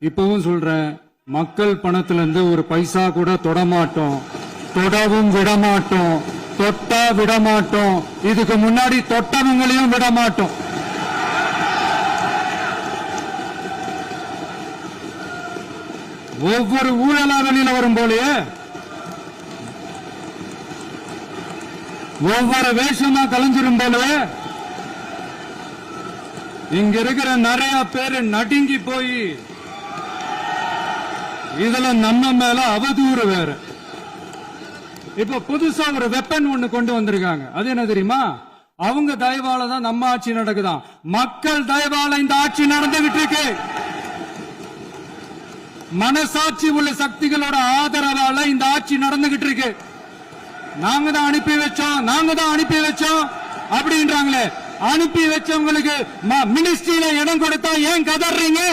இப்பவும் சொல்றேன், மக்கள் பணத்துல இருந்து ஒரு பைசா கூட தொடமாட்டோம், தொடவும் விடமாட்டோம், தொட்டா விடமாட்டோம், இதுக்கு முன்னாடி தொட்டவங்களையும் விடமாட்டோம். ஒவ்வொரு ஊழலா வெளியில வரும் போலயே ஒவ்வொரு வேஷமா கலைஞ்சிரும் போலவே இங்க இருக்கிற நிறைய பேரு நடுங்கி போய் இதுல நம்ம மேல அவதூறு வேற. இப்ப புதுசா ஒரு வெப்பன் ஒண்ணு கொண்டு வந்திருக்காங்க. அது என்ன தெரியுமா? அவங்க தயவால தான் நம்ம ஆட்சி நடக்குதான். மக்கள் தயவால இந்த ஆட்சி நடந்துகிட்டு இருக்கு. மனசாட்சி உள்ள சக்திகளோட ஆதரவால இந்த ஆட்சி நடந்துகிட்டு இருக்கு. நாங்க தான் அனுப்பி வச்சோம் அப்படின்றாங்களே. அனுப்பி வச்சவங்களுக்கு மினிஸ்ட்ரியில இடம் கொடுத்தா ஏன் கதறீங்க?